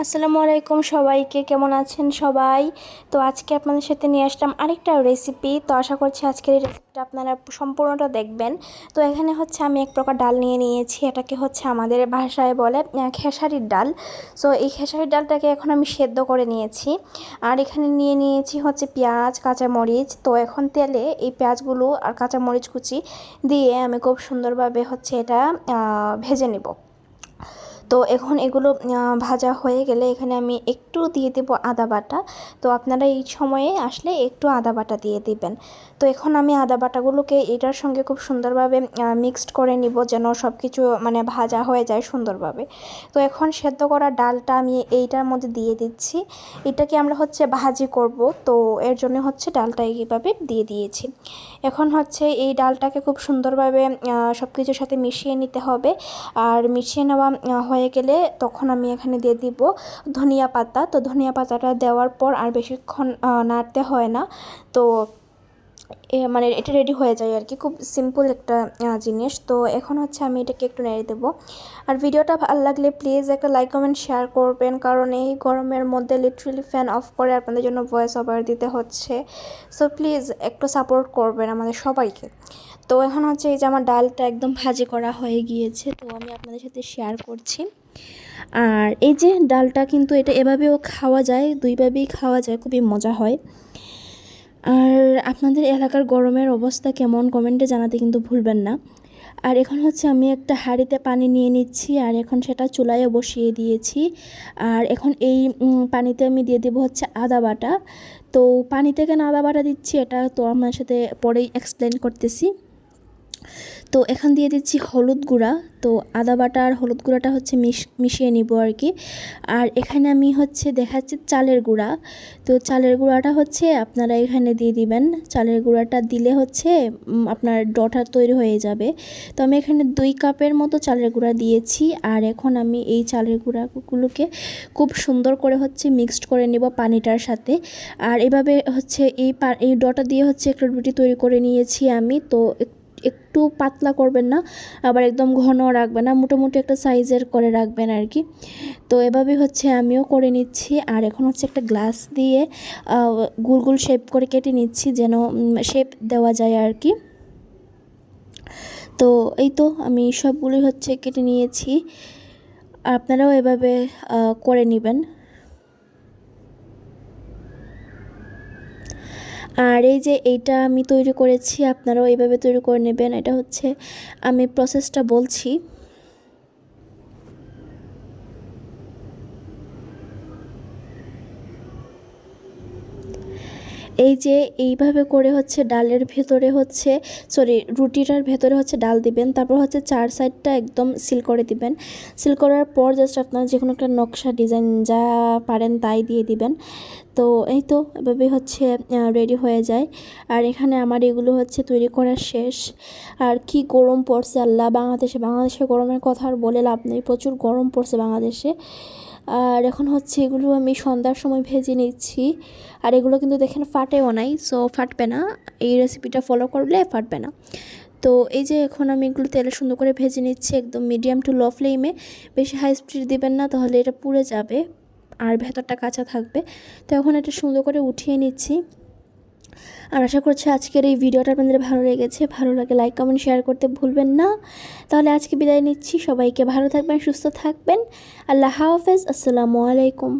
আসসালামু আলাইকুম সবাইকে, কেমন আছেন সবাই? তো আজকে আপনাদের সাথে নিয়ে আসলাম আরেকটা রেসিপি। তো আশা করছি আজকের এই রেসিপিটা আপনারা সম্পূর্ণটা দেখবেন। তো এখানে হচ্ছে আমি এক প্রকার ডাল নিয়ে নিয়েছি, এটাকে হচ্ছে আমাদের ভাষায় বলে খেসারির ডাল। সো এই খেসারির ডালটাকে এখন আমি সেদ্ধ করে নিয়েছি। আর এখানে নিয়ে নিয়েছি হচ্ছে পেঁয়াজ, কাঁচামরিচ। তো এখন তেলে এই পেঁয়াজগুলো আর কাঁচামরিচ কুচি দিয়ে আমি খুব সুন্দরভাবে হচ্ছে এটা ভেজে নেব। তো এখন এগুলো ভাজা হয়ে গেলে এখানে আমি একটু দিয়ে দেবো আদা বাটা। তো আপনারা এই সময়ে আসলে একটু আদা বাটা দিয়ে দিবেন। তো এখন আমি আদা বাটাগুলোকে এটার সঙ্গে খুব সুন্দরভাবে মিক্সড করে নিব, যেন সব কিছু মানে ভাজা হয়ে যায় সুন্দরভাবে। তো এখন সেদ্ধ করা ডালটা আমি এইটার মধ্যে দিয়ে দিচ্ছি। এটাকে আমরা হচ্ছে ভাজি করব, তো এর জন্য হচ্ছে ডালটা এইভাবে দিয়ে দিয়েছি। এখন হচ্ছে এই ডালটাকে খুব সুন্দরভাবে সব কিছুর সাথে মিশিয়ে নিতে হবে। আর মিশিয়ে নেওয়া হয়ে গেলে তখন আমি এখানে দিয়ে দিব ধনিয়া পাতা। তো ধনিয়া পাতাটা দেওয়ার পর আর বেশিক্ষণ নাড়তে হয় না। তো মানে এটা রেডি হয়ে যায় আর কি, খুব সিম্পল একটা জিনিস। তো এখন হচ্ছে আমি এটাকে একটু নেড়ে দেবো। আর ভিডিওটা ভালো লাগলে প্লিজ একটা লাইক কমেন্ট শেয়ার করবেন, কারণ এই গরমের মধ্যে লিটারেলি ফ্যান অফ করে আপনাদের জন্য ভয়েস ওভার দিতে হচ্ছে। সো প্লিজ একটু সাপোর্ট করবেন আমাদের সবাইকে। তো এখন হচ্ছে এই যে আমার ডালটা একদম ভাজি করা হয়ে গিয়েছে, তো আমি আপনাদের সাথে শেয়ার করছি। আর এই যে ডালটা কিন্তু এটা এভাবেও খাওয়া যায়, দুইভাবেই খাওয়া যায়, খুবই মজা হয়। আর আপনাদের এলাকার গরমের অবস্থা কেমন কমেন্টে জানাতে কিন্তু ভুলবেন না। আর এখন হচ্ছে আমি একটা হাঁড়িতে পানি নিয়ে নিচ্ছি, আর এখন সেটা চুলায় বসিয়ে দিয়েছি। আর এখন এই পানিতে আমি দিয়ে দেবো হচ্ছে আদা বাটা। তো পানিতে কেন আদা বাটা দিচ্ছি এটা তো আমার সাথে পরেই এক্সপ্লেন করতেছি। তো এখন দিয়ে দিচ্ছি হলুদ গুঁড়া। তো আদা বাটা আর হলুদ গুঁড়াটা হচ্ছে মিশিয়ে নিব আর কি। আর এখানে আমি হচ্ছে দেখাচ্ছি চালের গুঁড়া। তো চালের গুঁড়াটা হচ্ছে আপনারা এখানে দিয়ে দিবেন। চালের গুঁড়াটা দিলে হচ্ছে আপনার ডোটা তৈরি হয়ে যাবে। তো আমি এখানে 2 কাপের মতো চালের গুঁড়া দিয়েছি। আর এখন আমি এই চালের গুঁড়াগুলোকে খুব সুন্দর করে হচ্ছে মিক্সড করে নেব পানিটার সাথে। আর এভাবে হচ্ছে এই ডোটা দিয়ে হচ্ছে একটা রুটি তৈরি করে নিয়েছি আমি। তো একটু পাতলা করবেন না, আবার একদম ঘন রাখবেন না, মোটামুটি একটা সাইজের করে রাখবেন আর কি। তো এভাবে হচ্ছে আমিও করে নিচ্ছি। আর এখন হচ্ছে একটা গ্লাস দিয়ে গোল গোল শেপ করে কেটে নিচ্ছি, যেন শেপ দেওয়া যায় আর কি। তো এই তো আমি সবগুলোই হচ্ছে কেটে নিয়েছি, আপনারাও এভাবে করে নেবেন। আর এই যে এইটা আমি তৈরি করেছি, আপনারাও এইভাবে তৈরি করে নেবেন। এটা হচ্ছে আমি প্রসেসটা বলছি। এই যে এইভাবে করে হচ্ছে ডালের ভেতরে হচ্ছে রুটিটার ভেতরে হচ্ছে ডাল দিবেন, তারপর হচ্ছে 4 সাইডটা একদম সিল করে দিবেন। সিল করার পর জাস্ট আপনারা যে কোনো একটা নকশা ডিজাইন যা পারেন তাই দিয়ে দিবেন। তো এই তো এভাবে হচ্ছে রেডি হয়ে যায়। আর এখানে আমার এগুলো হচ্ছে তৈরি করা শেষ। আর কি গরম পড়ছে আল্লাহ, বাংলাদেশে গরমের কথা আর বলে লাভ নেই, প্রচুর গরম পড়ছে বাংলাদেশে। আর এখন হচ্ছে এগুলো আমি সন্ধ্যার সময় ভেজে নিচ্ছি। আর এগুলো কিন্তু দেখেন ফাটেও নাই, সো ফাটবে না, এই রেসিপিটা ফলো করলে ফাটবে না। তো এই যে এখন আমি এগুলো তেলে সুন্দর করে ভেজে নিচ্ছি, একদম মিডিয়াম টু লো ফ্লেমে। বেশি হাই স্পিড দিবেন না, তাহলে এটা পুড়ে যাবে আর ভেতরটা কাঁচা থাকবে। তো এখন এটা সুন্দর করে উঠিয়ে নিচ্ছি। আর আশা করছি আজকের এই ভিডিওটা আপনাদের ভালো লেগেছে। ভালো লাগে লাইক কমেন্ট শেয়ার করতে ভুলবেন না। তাহলে আজকে বিদায় নিচ্ছি, সবাইকে ভালো থাকবেন, সুস্থ থাকবেন। আল্লাহ হাফেজ, আসসালামু আলাইকুম।